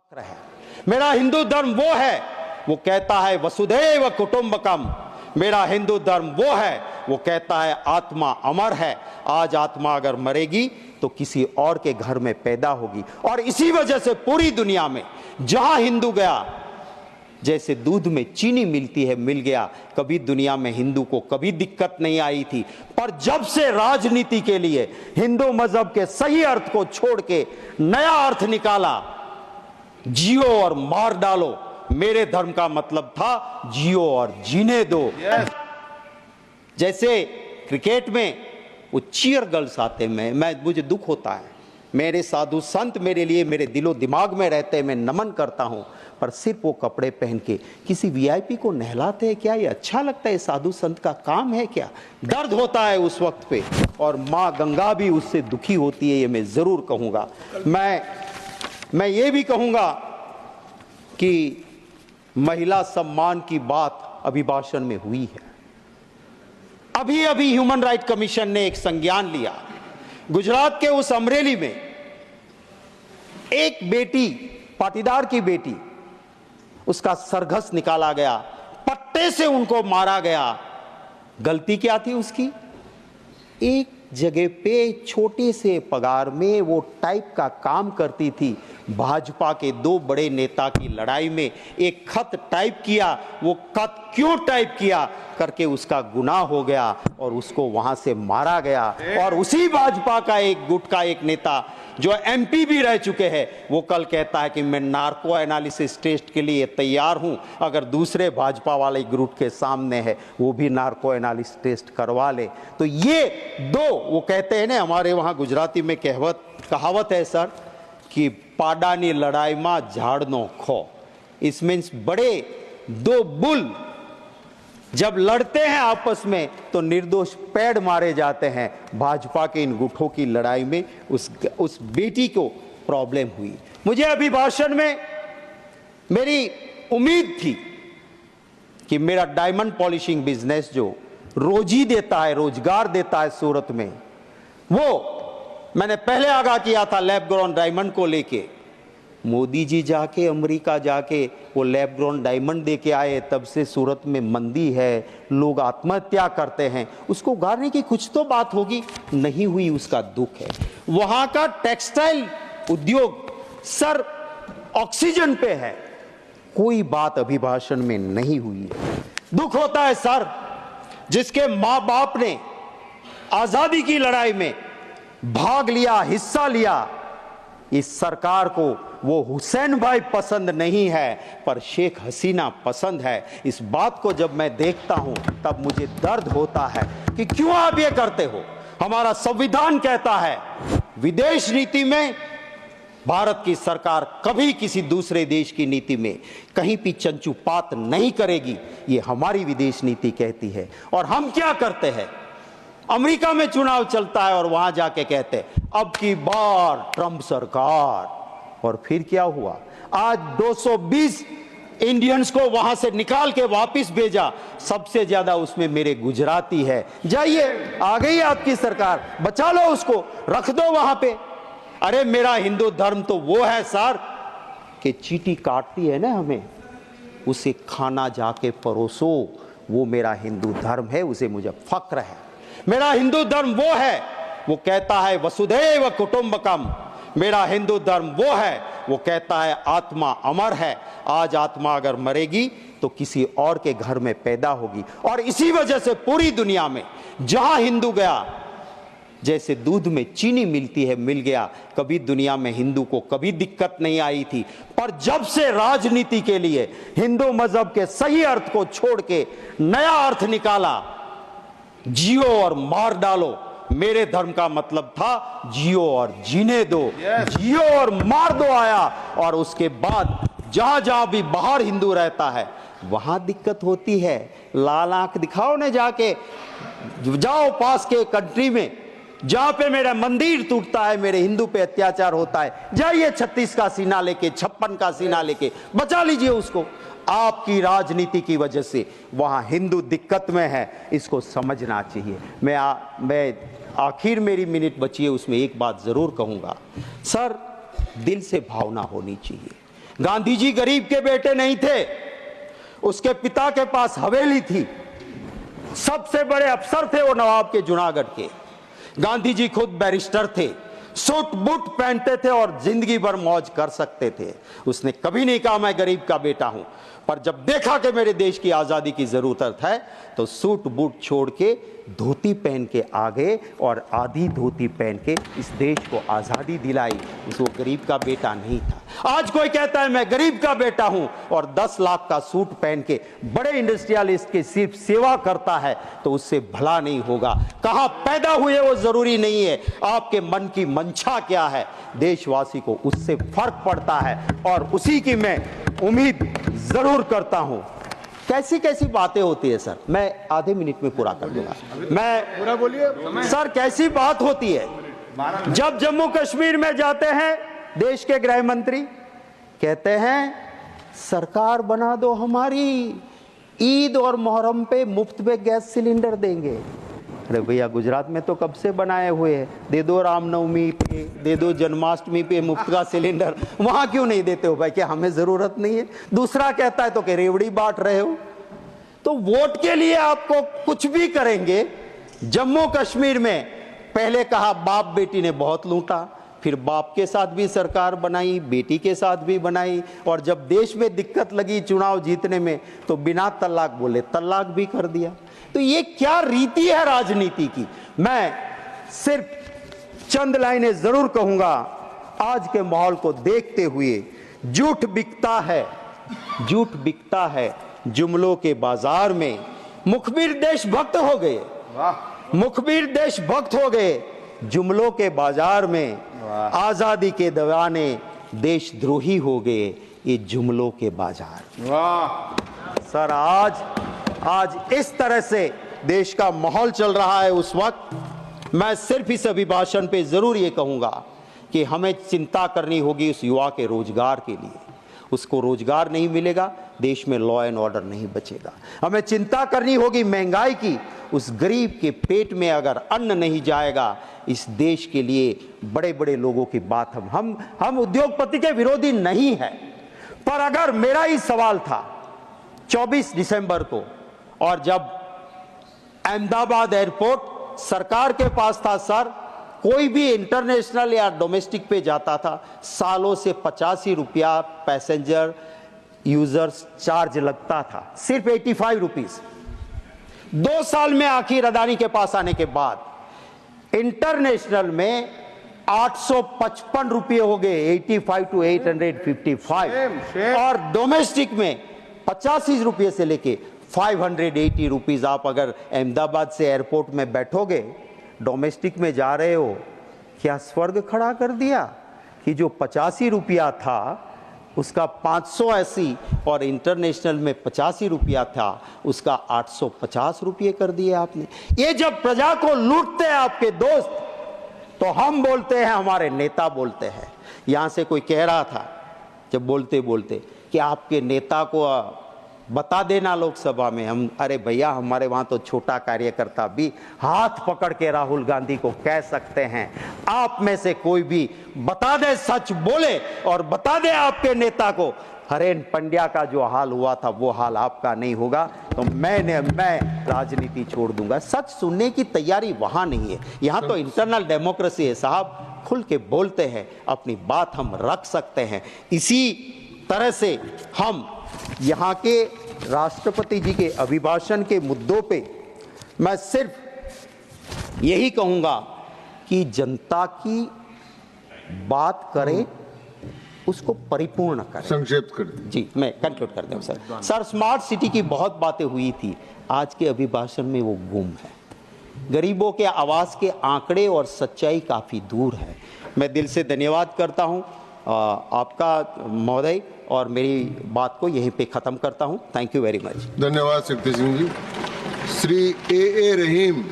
फक्र है। मेरा हिंदू धर्म वो है, वो कहता है वसुधैव कुटुंबकम। मेरा हिंदू धर्म वो है, वो कहता है आत्मा अमर है। आज आत्मा अगर मरेगी तो किसी और के घर में पैदा होगी। और इसी वजह से पूरी दुनिया में जहां हिंदू गया, जैसे दूध में चीनी मिलती है, मिल गया। कभी दुनिया में हिंदू को कभी दिक्कत नहीं आई थी, पर जब से राजनीति के लिए हिंदू मजहब के सही अर्थ को छोड़ के नया अर्थ निकाला, जियो और मार डालो। मेरे धर्म का मतलब था जियो और जीने दो। जैसे क्रिकेट में वो चीयर गर्ल्स आते, मुझे दुख होता है। मेरे साधु संत मेरे लिए मेरे दिलो दिमाग में रहते हैं, मैं नमन करता हूं, पर सिर्फ वो कपड़े पहन के किसी वीआईपी को नहलाते हैं क्या? ये अच्छा लगता है? साधु संत का काम है क्या? दर्द होता है उस वक्त पे, और माँ गंगा भी उससे दुखी होती है, ये मैं जरूर कहूंगा। मैं ये भी कहूंगा कि महिला सम्मान की बात अभिभाषण में हुई है। अभी अभी ह्यूमन राइट कमीशन ने एक संज्ञान लिया। गुजरात के उस अमरेली में एक बेटी, पाटीदार की बेटी, उसका सरघस निकाला गया, पट्टे से उनको मारा गया। गलती क्या थी उसकी? एक जगह पे छोटे से पगार में वो टाइप का काम करती थी। भाजपा के दो बड़े नेता की लड़ाई में एक खत टाइप किया। वो खत क्यों टाइप किया करके उसका गुनाह हो गया और उसको वहां से मारा गया। और उसी भाजपा का एक गुट का एक नेता जो एमपी भी रह चुके हैं, वो कल कहता है कि मैं नार्को एनालिसिस टेस्ट के लिए तैयार हूं, अगर दूसरे भाजपा वाले ग्रुप के सामने है वो भी नार्को एनालिसिस टेस्ट करवा ले। तो ये दो, वो कहते हैं ना, हमारे वहां गुजराती में कहावत है सर कि पाडानी लड़ाई में झाड़नो खो। इस मीन्स बड़े दो बुल जब लड़ते हैं आपस में तो निर्दोष पेड़ मारे जाते हैं। भाजपा के इन गुटों की लड़ाई में उस बेटी को प्रॉब्लम हुई। मुझे अभिभाषण में मेरी उम्मीद थी कि मेरा डायमंड पॉलिशिंग बिजनेस जो रोजी देता है, रोजगार देता है सूरत में, वो मैंने पहले आगाह किया था लैब ग्रोन डायमंड को लेके। मोदी जी जाके अमेरिका जाके वो लैब ग्रोन डायमंड दे के आए, तब से सूरत में मंदी है, लोग आत्महत्या करते हैं। उसको उगारने की कुछ तो बात होगी, नहीं हुई, उसका दुख है। वहां का टेक्सटाइल उद्योग सर ऑक्सीजन पे है, कोई बात अभिभाषण में नहीं हुई है। दुख होता है सर, जिसके मां बाप ने आजादी की लड़ाई में भाग लिया, हिस्सा लिया। इस सरकार को वो हुसैन भाई पसंद नहीं है, पर शेख हसीना पसंद है। इस बात को जब मैं देखता हूं तब मुझे दर्द होता है कि क्यों आप ये करते हो। हमारा संविधान कहता है विदेश नीति में भारत की सरकार कभी किसी दूसरे देश की नीति में कहीं भी चंचुपात नहीं करेगी, ये हमारी विदेश नीति कहती है। और हम क्या करते हैं? अमेरिका में चुनाव चलता है और वहां जाके कहते हैं अब की बार ट्रंप सरकार। और फिर क्या हुआ? आज 220 इंडियंस को वहां से निकाल के वापस भेजा, सबसे ज्यादा उसमें मेरे गुजराती है। जाइए, आ गई आपकी सरकार, बचा लो उसको, रख दो वहां पे। अरे मेरा हिंदू धर्म तो वो है सर कि चींटी काटती है ना हमें, उसे खाना जाके परोसो, वो मेरा हिंदू धर्म है, उसे मुझे फक्र है। मेरा हिंदू धर्म वो है, वो कहता है वसुधैव कुटुंबकम। मेरा हिंदू धर्म वो है, वो कहता है आत्मा अमर है। आज आत्मा अगर मरेगी तो किसी और के घर में पैदा होगी। और इसी वजह से पूरी दुनिया में जहां हिंदू गया, जैसे दूध में चीनी मिलती है, मिल गया। कभी दुनिया में हिंदू को कभी दिक्कत नहीं आई थी, पर जब से राजनीति के लिए हिंदू मजहब के सही अर्थ को छोड़ के नया अर्थ निकाला, जियो और मार डालो। मेरे धर्म का मतलब था जियो और जीने दो। जियो और मार दो आया, और उसके बाद जहां जहां भी बाहर हिंदू रहता है वहां दिक्कत होती है। लाल आंख दिखाओ ने जाके, जाओ पास के कंट्री में जहां पे मेरा मंदिर टूटता है, मेरे हिंदू पे अत्याचार होता है, जाइए 36 का सीना लेके, 56 का सीना लेके, बचा लीजिए उसको। आपकी राजनीति की वजह से वहां हिंदू दिक्कत में है, इसको समझना चाहिए। मैं आखिर मेरी मिनट बची है, उसमें एक बात जरूर कहूंगा सर, दिल से भावना होनी चाहिए। गांधी जी गरीब के बेटे नहीं थे, उसके पिता के पास हवेली थी, सबसे बड़े अफसर थे वो नवाब के जूनागढ़ के। गांधी जी खुद बैरिस्टर थे, सूट बूट पहनते थे और जिंदगी भर मौज कर सकते थे। उसने कभी नहीं कहा मैं गरीब का बेटा हूं, पर जब देखा कि मेरे देश की आजादी की जरूरत है तो सूट बूट छोड़ के धोती पहन के आ गए और आधी धोती पहन के इस देश को आजादी दिलाई। वो गरीब का बेटा नहीं था। आज कोई कहता है मैं गरीब का बेटा हूं और 10 लाख का सूट पहन के बड़े इंडस्ट्रियलिस्ट की सिर्फ सेवा करता है तो उससे भला नहीं होगा। कहां पैदा हुए वो जरूरी नहीं है, आपके मन की मंशा क्या है, देशवासी को उससे फर्क पड़ता है और उसी की मैं उम्मीद जरूर करता हूं। कैसी कैसी बातें होती है सर, मैं आधे मिनट में पूरा कर दूंगा। मैं पूरा बोलिए सर। कैसी बात होती है जब जम्मू कश्मीर में जाते हैं, देश के गृह मंत्री कहते हैं सरकार बना दो हमारी, ईद और मुहर्रम पे मुफ्त में गैस सिलेंडर देंगे। अरे भैया गुजरात में तो कब से बनाए हुए हैं, दे दो रामनवमी पे, दे दो जन्माष्टमी पे मुफ्त का सिलेंडर, वहां क्यों नहीं देते हो भाई? क्या हमें जरूरत नहीं है? दूसरा कहता है तो कि रेवड़ी बांट रहे हो। तो वोट के लिए आपको कुछ भी करेंगे। जम्मू कश्मीर में पहले कहा बाप बेटी ने बहुत लूटा, फिर बाप के साथ भी सरकार बनाई, बेटी के साथ भी बनाई, और जब देश में दिक्कत लगी चुनाव जीतने में तो बिना तलाक बोले तलाक भी कर दिया। तो ये क्या रीति है राजनीति की? मैं सिर्फ चंद लाइनें जरूर कहूंगा। आज के माहौल को देखते हुए झूठ बिकता है, झूठ बिकता है जुमलों के बाजार में। मुखबिर देशभक्त हो गए, मुखबिर देशभक्त हो गए जुमलों के बाजार में। आजादी के दीवाने देशद्रोही हो गए ये जुमलों के बाजार। सर आज इस तरह से देश का माहौल चल रहा है। उस वक्त मैं सिर्फ इस अभिभाषण पे जरूर ये कहूंगा कि हमें चिंता करनी होगी उस युवा के रोजगार के लिए। उसको रोजगार नहीं मिलेगा, देश में लॉ एंड ऑर्डर नहीं बचेगा। हमें चिंता करनी होगी महंगाई की, उस गरीब के पेट में अगर अन्न नहीं जाएगा, इस देश के लिए बड़े बड़े लोगों की बात हम उद्योगपति के विरोधी नहीं है। पर अगर मेरा ही सवाल था 24 दिसंबर को, और जब अहमदाबाद एयरपोर्ट सरकार के पास था सर, कोई भी इंटरनेशनल या डोमेस्टिक पे जाता था, सालों से 85 रुपया पैसेंजर यूजर्स चार्ज लगता था, सिर्फ 85 रुपीज। 2 साल में आखिर अदानी के पास आने के बाद इंटरनेशनल में 855 रुपये हो गए, 85 to 855, और डोमेस्टिक में 85 रुपये से लेके 580 रुपीज। आप अगर अहमदाबाद से एयरपोर्ट में बैठोगे, डोमेस्टिक में जा रहे हो, क्या स्वर्ग खड़ा कर दिया कि जो 85 रुपया था उसका 580, और इंटरनेशनल में 85 रुपया था उसका 850 रुपये कर दिए आपने। ये जब प्रजा को लूटते हैं आपके दोस्त, तो हम बोलते हैं, हमारे नेता बोलते हैं। यहां से कोई कह रहा था जब बोलते बोलते कि आपके नेता को बता देना लोकसभा में। हम, अरे भैया हमारे वहां तो छोटा कार्यकर्ता भी हाथ पकड़ के राहुल गांधी को कह सकते हैं, आप में से कोई भी बता दे, सच बोले और बता दे आपके नेता को हरेन पंड्या का जो हाल हुआ था वो हाल आपका नहीं होगा, तो मैं राजनीति छोड़ दूंगा। सच सुनने की तैयारी वहां नहीं है। यहां तो इंटरनल डेमोक्रेसी है साहब, खुल के बोलते हैं, अपनी बात हम रख सकते हैं। इसी तरह से हम यहाँ के राष्ट्रपति जी के अभिभाषण के मुद्दों पे मैं सिर्फ यही कहूँगा कि जनता की बात करें, उसको परिपूर्ण करें। संक्षेप कर जी, मैं कंक्लूड कर दूं सर। स्मार्ट सिटी की बहुत बातें हुई थी, आज के अभिभाषण में वो गुम है। गरीबों के आवास के आंकड़े और सच्चाई काफ़ी दूर है। मैं दिल से धन्यवाद करता हूँ आपका महोदय, और मेरी बात को यहीं पे ख़त्म करता हूँ। Thank you very much. धन्यवाद शक्ति सिंह जी। श्री ए रहीम।